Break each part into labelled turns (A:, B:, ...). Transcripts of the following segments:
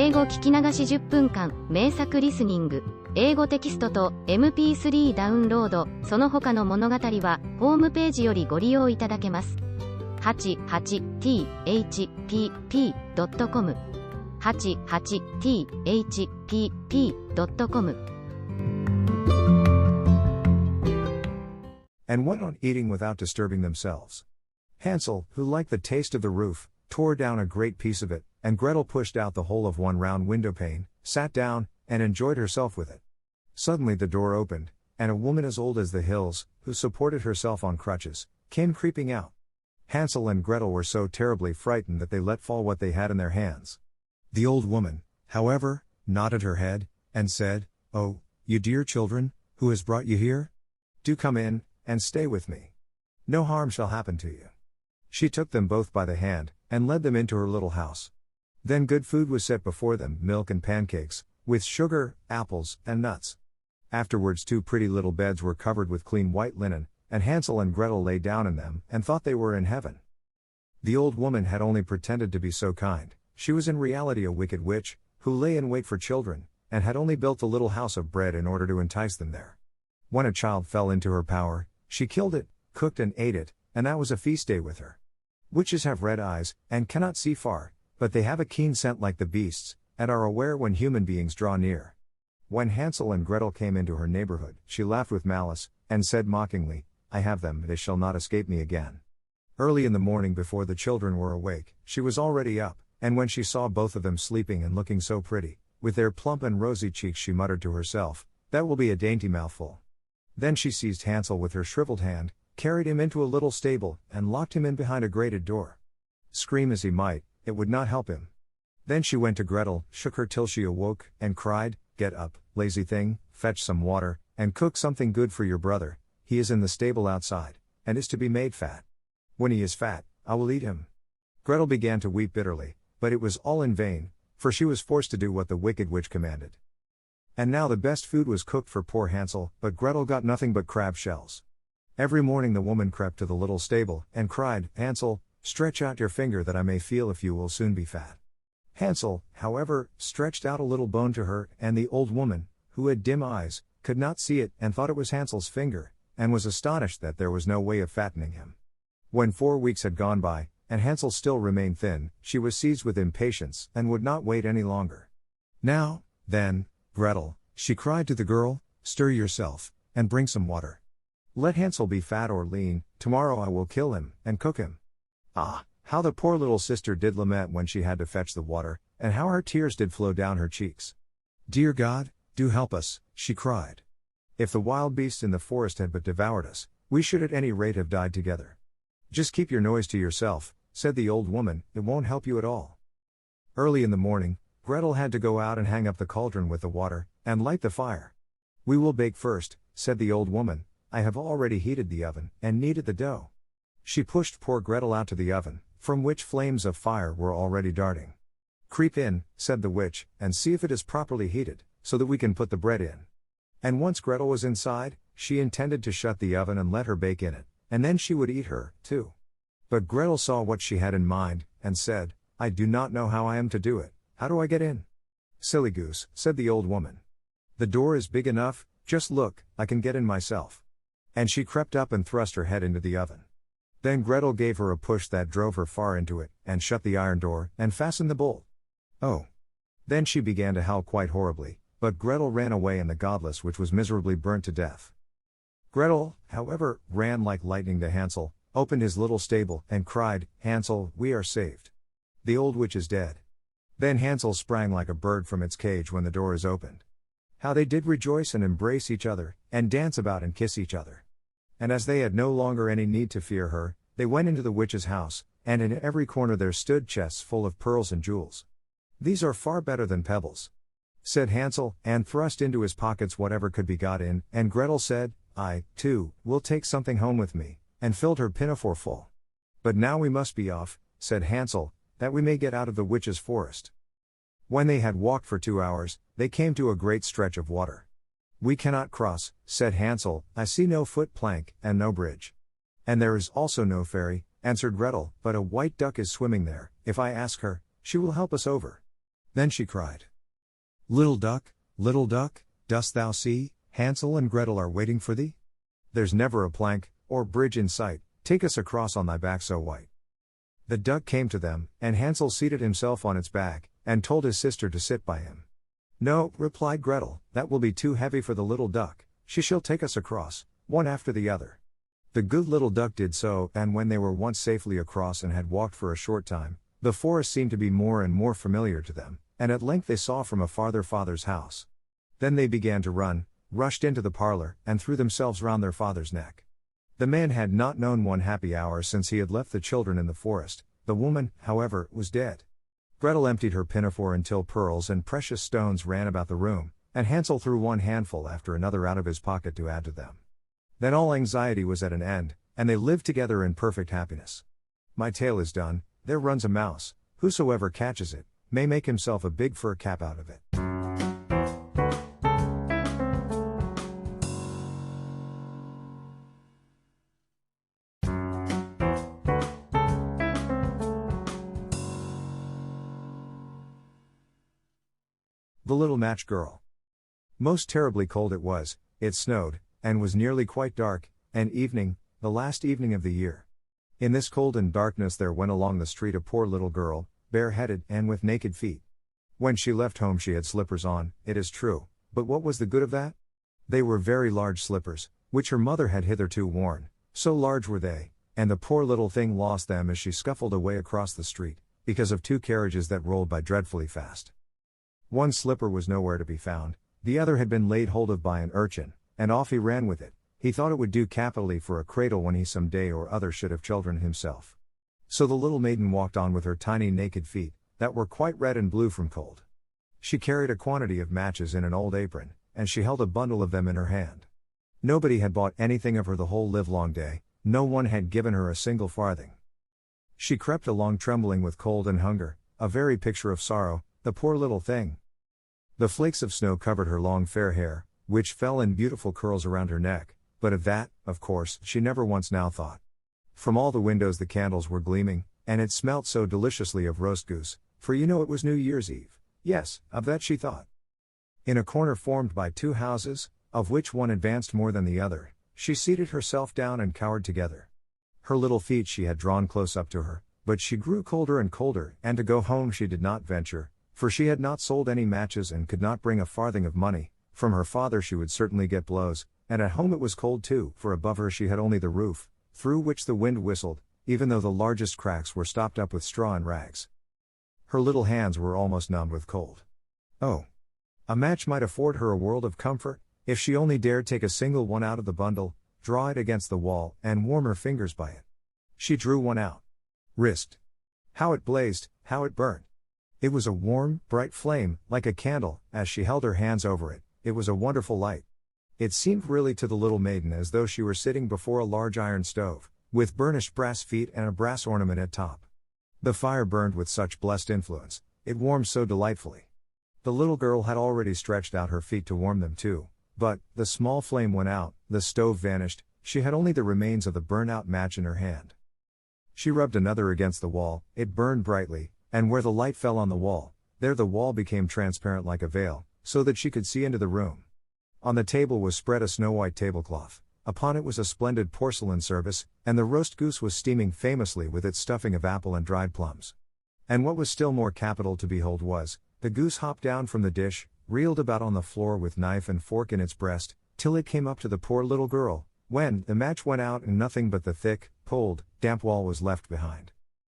A: 英語聞き流し10分間、名作リスニング、英語テキストと MP3 ダウンロード、その他の物語は、ホームページよりご利用いただけます。88thpp.com 88thpp.com
B: And went on eating without disturbing themselves. Hansel, who liked the taste of the roof, tore down a great piece of it, and Gretel pushed out the whole of one round window pane, sat down, and enjoyed herself with it. Suddenly the door opened, and a woman as old as the hills, who supported herself on crutches, came creeping out. Hansel and Gretel were so terribly frightened that they let fall what they had in their hands. The old woman, however, nodded her head, and said, "Oh, you dear children, who has brought you here? Do come in, and stay with me. No harm shall happen to you." She took them both by the hand, and led them into her little house. Then good food was set before them, milk and pancakes, with sugar, apples, and nuts. Afterwards 2 pretty little beds were covered with clean white linen, and Hansel and Gretel lay down in them, and thought they were in heaven. The old woman had only pretended to be so kind. She was in reality a wicked witch, who lay in wait for children, and had only built a little house of bread in order to entice them there. When a child fell into her power, she killed it, cooked and ate it, and that was a feast day with her. Witches have red eyes, and cannot see far, but they have a keen scent like the beasts, and are aware when human beings draw near. When Hansel and Gretel came into her neighborhood, she laughed with malice, and said mockingly, "I have them, they shall not escape me again." Early in the morning before the children were awake, she was already up, and when she saw both of them sleeping and looking so pretty, with their plump and rosy cheeks, she muttered to herself, "That will be a dainty mouthful." Then she seized Hansel with her shriveled hand, carried him into a little stable, and locked him in behind a grated door. Scream as he might, it would not help him. Then she went to Gretel, shook her till she awoke, and cried, "Get up, lazy thing, fetch some water, and cook something good for your brother. He is in the stable outside, and is to be made fat. When he is fat, I will eat him." Gretel began to weep bitterly, but it was all in vain, for she was forced to do what the wicked witch commanded. And now the best food was cooked for poor Hansel, but Gretel got nothing but crab shells. Every morning the woman crept to the little stable, and cried, "Hansel, stretch out your finger that I may feel if you will soon be fat." Hansel, however, stretched out a little bone to her, and the old woman, who had dim eyes, could not see it, and thought it was Hansel's finger, and was astonished that there was no way of fattening him. When 4 weeks had gone by, and Hansel still remained thin, she was seized with impatience, and would not wait any longer. "Now, then, Gretel," she cried to the girl, "stir yourself, and bring some water. Let Hansel be fat or lean, tomorrow I will kill him, and cook him." Ah, how the poor little sister did lament when she had to fetch the water, and how her tears did flow down her cheeks. "Dear God, do help us," she cried. "If the wild beasts in the forest had but devoured us, we should at any rate have died together." "Just keep your noise to yourself," said the old woman, "it won't help you at all." Early in the morning, Gretel had to go out and hang up the cauldron with the water, and light the fire. "We will bake first," said the old woman. "I have already heated the oven, and kneaded the dough." She pushed poor Gretel out to the oven, from which flames of fire were already darting. "Creep in," said the witch, "and see if it is properly heated, so that we can put the bread in." And once Gretel was inside, she intended to shut the oven and let her bake in it, and then she would eat her, too. But Gretel saw what she had in mind, and said, "I do not know how I am to do it. How do I get in?" "Silly goose," said the old woman. "The door is big enough, just look, I can get in myself." And she crept up and thrust her head into the oven. Then Gretel gave her a push that drove her far into it, and shut the iron door, and fastened the bolt. Oh! Then she began to howl quite horribly, but Gretel ran away and the godless witch was miserably burnt to death. Gretel, however, ran like lightning to Hansel, opened his little stable, and cried, "Hansel, we are saved. The old witch is dead." Then Hansel sprang like a bird from its cage when the door is opened. How they did rejoice and embrace each other, and dance about and kiss each other. And as they had no longer any need to fear her, they went into the witch's house, and in every corner there stood chests full of pearls and jewels. "These are far better than pebbles," said Hansel, and thrust into his pockets whatever could be got in, and Gretel said, "I, too, will take something home with me," and filled her pinafore full. "But now we must be off," said Hansel, "that we may get out of the witch's forest." When they had walked for 2 hours, they came to a great stretch of water. "We cannot cross," said Hansel, "I see no foot plank, and no bridge." "And there is also no ferry," answered Gretel, "but a white duck is swimming there. If I ask her, she will help us over." Then she cried, little duck, dost thou see, Hansel and Gretel are waiting for thee? There's never a plank, or bridge in sight, take us across on thy back so white. The duck came to them, and Hansel seated himself on its back, and told his sister to sit by him. No, replied Gretel, that will be too heavy for the little duck, she shall take us across, one after the other. The good little duck did so, and when they were once safely across and had walked for a short time, the forest seemed to be more and more familiar to them, and at length they saw from afar their father's house. Then they began to run, rushed into the parlor, and threw themselves round their father's neck. The man had not known one happy hour since he had left the children in the forest. The woman, however, was dead. Gretel emptied her pinafore until pearls and precious stones ran about the room, and Hansel threw one handful after another out of his pocket to add to them. Then all anxiety was at an end, and they lived together in perfect happiness. My tale is done. There runs a mouse, whosoever catches it, may make himself a big fur cap out of it. The Little Match Girl. Most terribly cold it was, it snowed, and was nearly quite dark, and evening, the last evening of the year. In this cold and darkness there went along the street a poor little girl, bareheaded and with naked feet. When she left home she had slippers on, it is true, but what was the good of that? They were very large slippers, which her mother had hitherto worn, so large were they, and the poor little thing lost them as she scuffled away across the street, because of two carriages that rolled by dreadfully fast. One slipper was nowhere to be found, the other had been laid hold of by an urchin, and off he ran with it. He thought it would do capitally for a cradle when he some day or other should have children himself. So the little maiden walked on with her tiny naked feet, that were quite red and blue from cold. She carried a quantity of matches in an old apron, and she held a bundle of them in her hand. Nobody had bought anything of her the whole livelong day, no one had given her a single farthing. She crept along trembling with cold and hunger, a very picture of sorrow, the poor little thing. The flakes of snow covered her long fair hair, which fell in beautiful curls around her neck, but of that, of course, she never once now thought. From all the windows the candles were gleaming, and it smelt so deliciously of roast goose, for you know it was New Year's Eve. Yes, of that she thought. In a corner formed by two houses, of which one advanced more than the other, she seated herself down and cowered together. Her little feet she had drawn close up to her, but she grew colder and colder, and to go home she did not venture, for she had not sold any matches and could not bring a farthing of money. From her father she would certainly get blows, and at home it was cold too, for above her she had only the roof, through which the wind whistled, even though the largest cracks were stopped up with straw and rags. Her little hands were almost numbed with cold. Oh! A match might afford her a world of comfort, if she only dared take a single one out of the bundle, draw it against the wall, and warm her fingers by it. She drew one out. Risked. How it blazed, how it burnt! It was a warm, bright flame, like a candle. As she held her hands over it, it was a wonderful light. It seemed really to the little maiden as though she were sitting before a large iron stove, with burnished brass feet and a brass ornament at top. The fire burned with such blessed influence, it warmed so delightfully. The little girl had already stretched out her feet to warm them too, but, the small flame went out, the stove vanished, she had only the remains of the burnt-out match in her hand. She rubbed another against the wall, it burned brightly, and where the light fell on the wall, there the wall became transparent like a veil, so that she could see into the room. On the table was spread a snow-white tablecloth, upon it was a splendid porcelain service, and the roast goose was steaming famously with its stuffing of apple and dried plums. And what was still more capital to behold was, the goose hopped down from the dish, reeled about on the floor with knife and fork in its breast, till it came up to the poor little girl, when the match went out and nothing but the thick, cold, damp wall was left behind.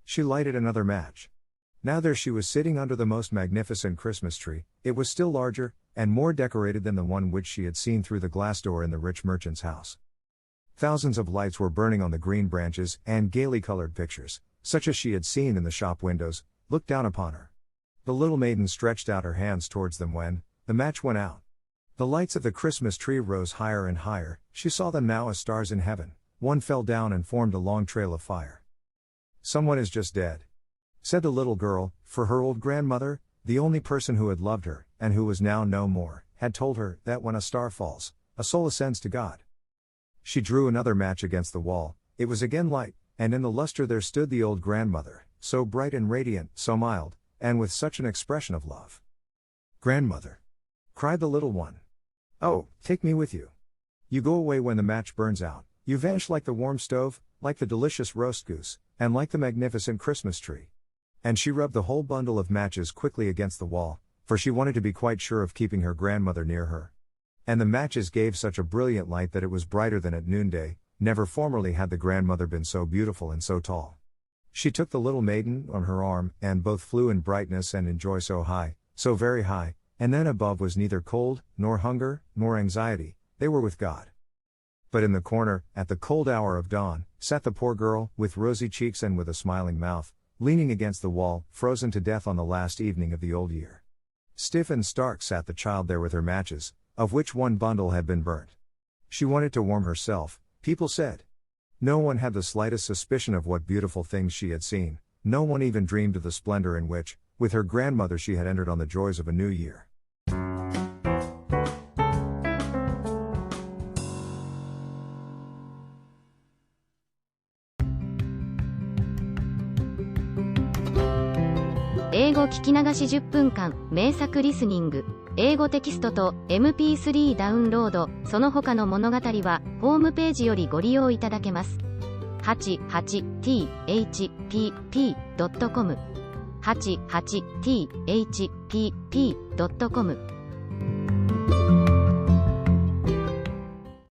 B: She lighted another match. Now there she was sitting under the most magnificent Christmas tree. It was still larger, and more decorated than the one which she had seen through the glass door in the rich merchant's house. Thousands of lights were burning on the green branches, and gaily colored pictures, such as she had seen in the shop windows, looked down upon her. The little maiden stretched out her hands towards them when the match went out. The lights of the Christmas tree rose higher and higher, she saw them now as stars in heaven. One fell down and formed a long trail of fire. "Someone is just dead," said the little girl, for her old grandmother, the only person who had loved her, and who was now no more, had told her that when a star falls, a soul ascends to God. She drew another match against the wall, it was again light, and in the luster there stood the old grandmother, so bright and radiant, so mild, and with such an expression of love. "Grandmother!" cried the little one. "Oh, take me with you. You go away when the match burns out, you vanish like the warm stove, like the delicious roast goose, and like the magnificent Christmas tree." And she rubbed the whole bundle of matches quickly against the wall, for she wanted to be quite sure of keeping her grandmother near her. And the matches gave such a brilliant light that it was brighter than at noonday. Never formerly had the grandmother been so beautiful and so tall. She took the little maiden on her arm, and both flew in brightness and in joy so high, so very high, and then above was neither cold, nor hunger, nor anxiety, they were with God. But in the corner, at the cold hour of dawn, sat the poor girl, with rosy cheeks and with a smiling mouth, leaning against the wall, frozen to death on the last evening of the old year. Stiff and stark sat the child there with her matches, of which one bundle had been burnt. She wanted to warm herself, people said. No one had the slightest suspicion of what beautiful things she had seen, no one even dreamed of the splendor in which, with her grandmother, she had entered on the joys of a new year.
A: 英語聞き流し10分間、名作リスニング、英語テキストと MP3 ダウンロード、その他の物語は、ホームページよりご利用いただけます。88thpp.com 88thpp.com